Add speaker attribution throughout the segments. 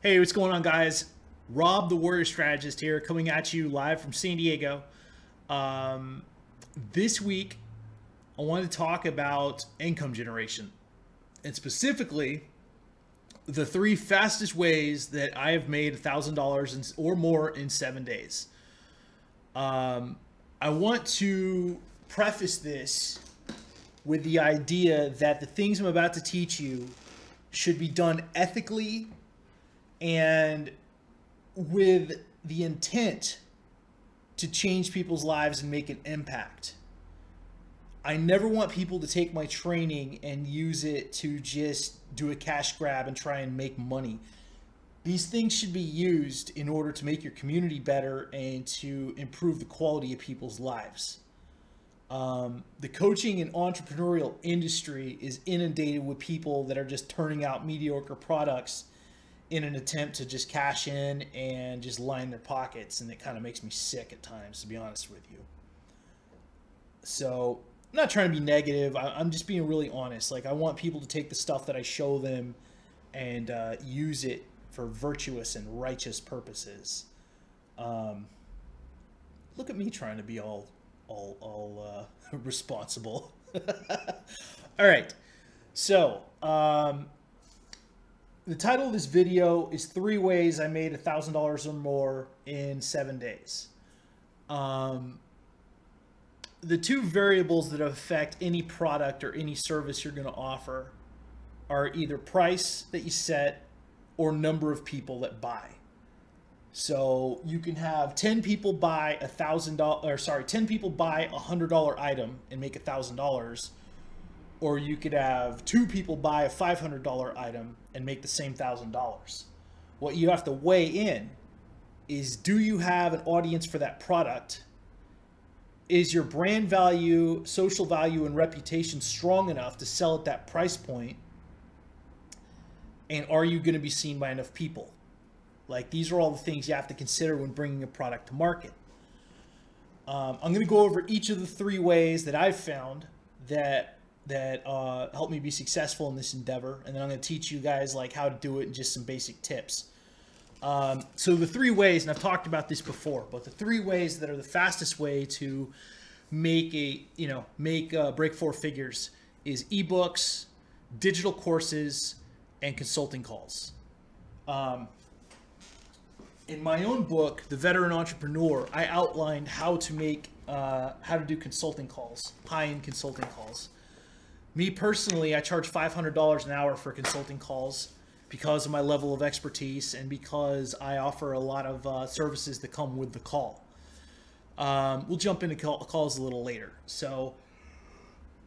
Speaker 1: Hey, what's going on, guys? Rob, the Warrior Strategist here, coming at you live from San Diego. This week, I wanted to talk about income generation, and specifically, the three fastest ways that I have made $1,000 or more in 7 days. I want to preface this with the idea that the things I'm about to teach you should be done ethically and with the intent to change people's lives and make an impact. I never want people to take my training and use it to just do a cash grab and try and make money. These things should be used in order to make your community better and to improve the quality of people's lives. The coaching and entrepreneurial industry is inundated with people that are just turning out mediocre products in an attempt to just cash in and just line their pockets, and it kind of makes me sick at times, to be honest with you. So I'm not trying to be negative. I'm just being really honest. Like, I want people to take the stuff that I show them and use it for virtuous and righteous purposes. Look at me trying to be all responsible. All right. So, the title of this video is 3 ways I made $1,000 or more in 7 days. The two variables that affect any product or any service you're going to offer are either price that you set or number of people that buy. So you can have 10 people buy $10 people buy a $100 item and make $1,000. Or you could have 2 people buy a $500 item and make the same $1,000. What you have to weigh in is, do you have an audience for that product? Is your brand value, social value, and reputation strong enough to sell at that price point? And are you going to be seen by enough people? Like, these are all the things you have to consider when bringing a product to market. I'm going to go over each of the 3 ways that I've found that helped me be successful in this endeavor, and then I'm going to teach you guys like how to do it and just some basic tips. So the 3 ways, and I've talked about this before, but the 3 ways that are the fastest way to make break 4 figures is ebooks, digital courses, and consulting calls. In my own book, The Veteran Entrepreneur, I outlined how to do consulting calls, high-end consulting calls. Me personally, I charge $500 an hour for consulting calls because of my level of expertise and because I offer a lot of services that come with the call. We'll jump into calls a little later. So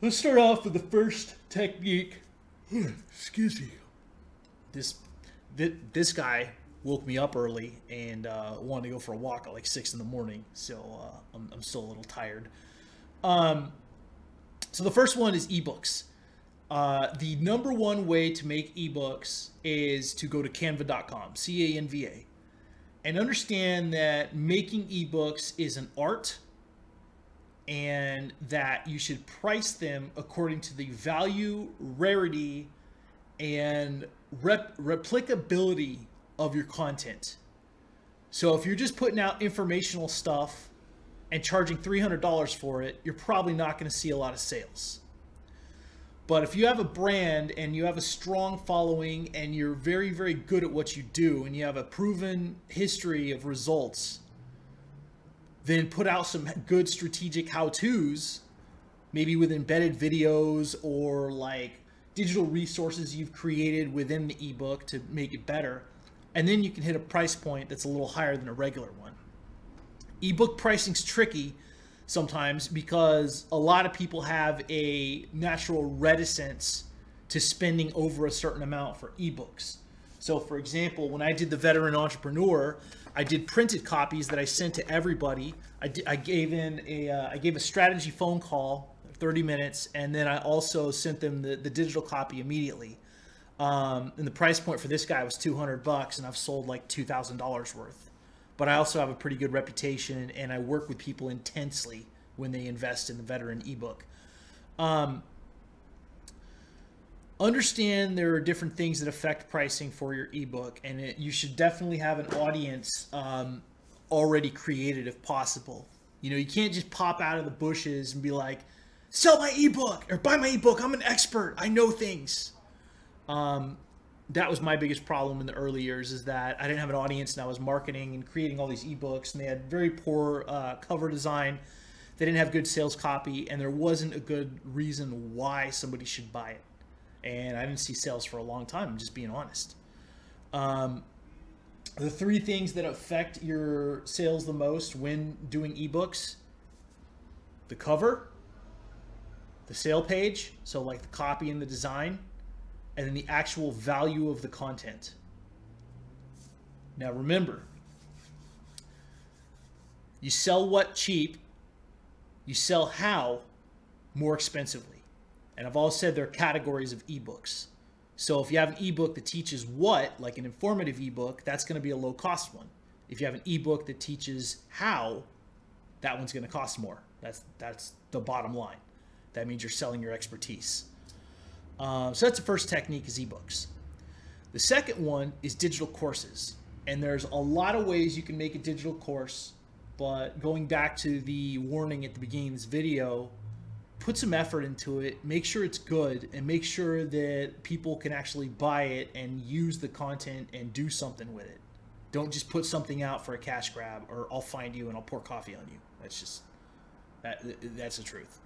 Speaker 1: let's start off with the first technique. Excuse me. This guy woke me up early and wanted to go for a walk at like 6 in the morning. So I'm still a little tired. So the first one is ebooks. The number 1 way to make ebooks is to go to canva.com, C-A-N-V-A, and understand that making ebooks is an art and that you should price them according to the value, rarity, and replicability of your content. So if you're just putting out informational stuff and charging $300 for it, you're probably not going to see a lot of sales. But if you have a brand and you have a strong following and you're very, very good at what you do and you have a proven history of results, then put out some good strategic how-tos, maybe with embedded videos or like digital resources you've created within the ebook to make it better. And then you can hit a price point that's a little higher than a regular one. Ebook pricing's tricky sometimes because a lot of people have a natural reticence to spending over a certain amount for ebooks. So for example, when I did The Veteran Entrepreneur, I did printed copies that I sent to everybody. I gave a strategy phone call, 30 minutes, and then I also sent them the digital copy immediately. And the price point for this guy was $200, and I've sold like $2,000 worth. But I also have a pretty good reputation, and I work with people intensely when they invest in the Veteran ebook. understand there are different things that affect pricing for your ebook, and you should definitely have an audience already created if possible. You know, you can't just pop out of the bushes and be like, sell my ebook or buy my ebook. I'm an expert. I know things. That was my biggest problem in the early years, is that I didn't have an audience and I was marketing and creating all these ebooks, and they had very poor cover design. They didn't have good sales copy, and there wasn't a good reason why somebody should buy it. And I didn't see sales for a long time, I'm just being honest. The 3 things that affect your sales the most when doing ebooks: the cover, the sale page, so like the copy and the design, and then the actual value of the content. Now remember, you sell what cheap, you sell how more expensively. And I've always said there are categories of ebooks. So if you have an ebook that teaches what, like an informative ebook, that's going to be a low cost one. If you have an ebook that teaches how, that one's going to cost more. That's the bottom line. That means you're selling your expertise. So that's the first technique, is ebooks. The second one is digital courses. And there's a lot of ways you can make a digital course, but going back to the warning at the beginning of this video, put some effort into it, make sure it's good, and make sure that people can actually buy it and use the content and do something with it. Don't just put something out for a cash grab, or I'll find you and I'll pour coffee on you. That's just, that's the truth.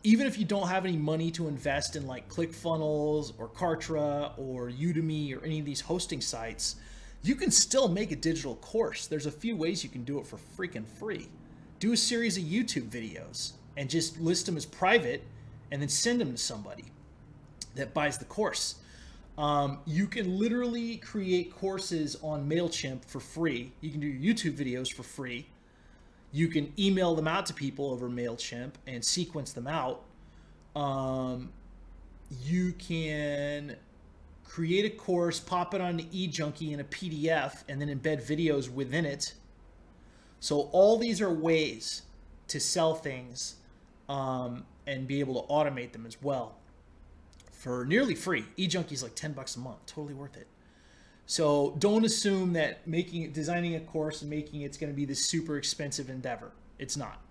Speaker 1: Even if you don't have any money to invest in like ClickFunnels or Kartra or Udemy or any of these hosting sites, you can still make a digital course. There's a few ways you can do it for freaking free. Do a series of YouTube videos and just list them as private, and then send them to somebody that buys the course. You can literally create courses on MailChimp for free. You can do YouTube videos for free. You can email them out to people over MailChimp and sequence them out. You can create a course, pop it onto eJunkie in a PDF, and then embed videos within it. So all these are ways to sell things and be able to automate them as well for nearly free. eJunkie is like $10 a month, totally worth it. So don't assume that designing a course and making it's going to be this super expensive endeavor. It's not.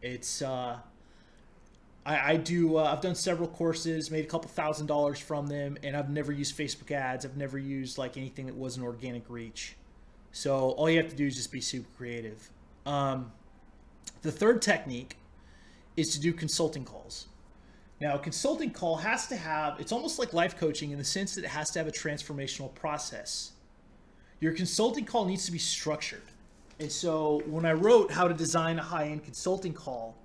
Speaker 1: It's I've done several courses, made a couple $1,000s from them, and I've never used Facebook ads. I've never used like anything that wasn't organic reach. So all you have to do is just be super creative. The third technique is to do consulting calls. Now, a consulting call has to have, it's almost like life coaching in the sense that it has to have a transformational process. Your consulting call needs to be structured. And so when I wrote how to design a high-end consulting call,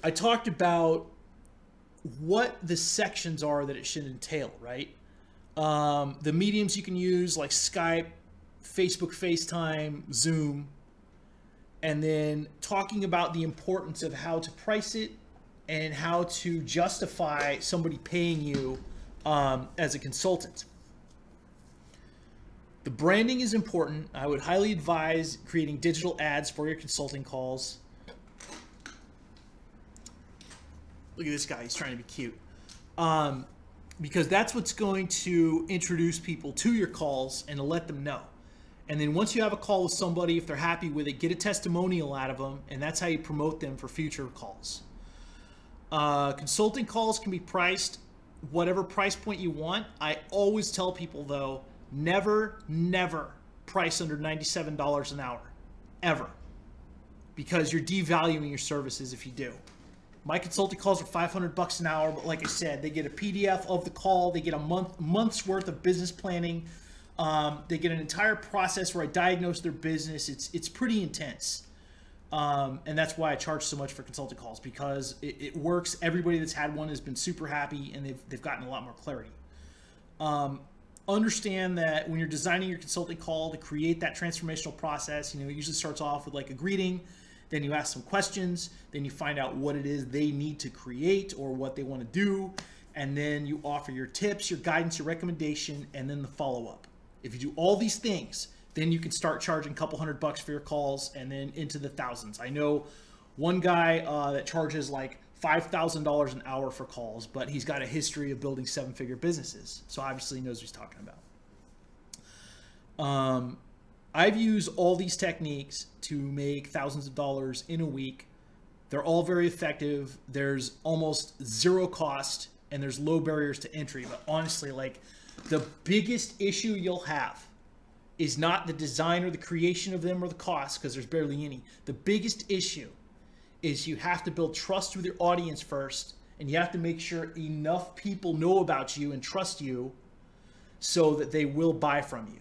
Speaker 1: I talked about what the sections are that it should entail, right? The mediums you can use like Skype, Facebook FaceTime, Zoom, and then talking about the importance of how to price it and how to justify somebody paying you as a consultant. The branding is important. I would highly advise creating digital ads for your consulting calls. Look at this guy, he's trying to be cute. Because that's what's going to introduce people to your calls and to let them know. And then once you have a call with somebody, if they're happy with it, get a testimonial out of them, and that's how you promote them for future calls. Consulting calls can be priced whatever price point you want. I always tell people though, never price under $97 an hour, ever. Because you're devaluing your services if you do. My consulting calls are $500 an hour, but like I said, they get a PDF of the call, they get a month's worth of business planning, they get an entire process where I diagnose their business. It's pretty intense. And that's why I charge so much for consulting calls, because it works. Everybody that's had one has been super happy, and they've gotten a lot more clarity. Understand that when you're designing your consulting call to create that transformational process, it usually starts off with like a greeting, then you ask some questions, then you find out what it is they need to create or what they want to do, and then you offer your tips, your guidance, your recommendation, and then the follow-up. If you do all these things, then you can start charging a couple $100 for your calls and then into the thousands. I know one guy that charges like $5,000 an hour for calls, but he's got a history of building 7-figure businesses. So obviously he knows what he's talking about. I've used all these techniques to make thousands of dollars in a week. They're all very effective. There's almost zero cost and there's low barriers to entry. But honestly, like, the biggest issue you'll have is not the design or the creation of them or the cost, because there's barely any. The biggest issue is you have to build trust with your audience first, and you have to make sure enough people know about you and trust you so that they will buy from you.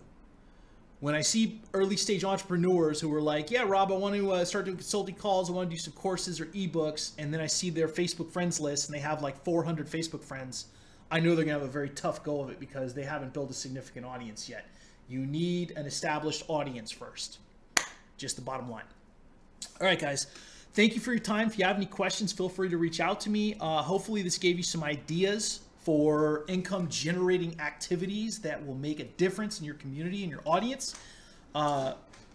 Speaker 1: When I see early stage entrepreneurs who are like, yeah, Rob, I want to start doing consulting calls, I want to do some courses or ebooks, and then I see their Facebook friends list and they have like 400 Facebook friends, I know they're going to have a very tough go of it because they haven't built a significant audience yet. You need an established audience first. Just the bottom line. All right, guys. Thank you for your time. If you have any questions, feel free to reach out to me. Hopefully this gave you some ideas for income generating activities that will make a difference in your community and your audience.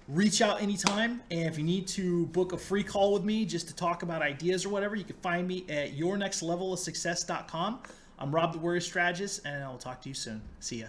Speaker 1: Reach out anytime. And if you need to book a free call with me just to talk about ideas or whatever, you can find me at yournextlevelofsuccess.com. I'm Rob the Warrior Strategist, and I'll talk to you soon. See ya.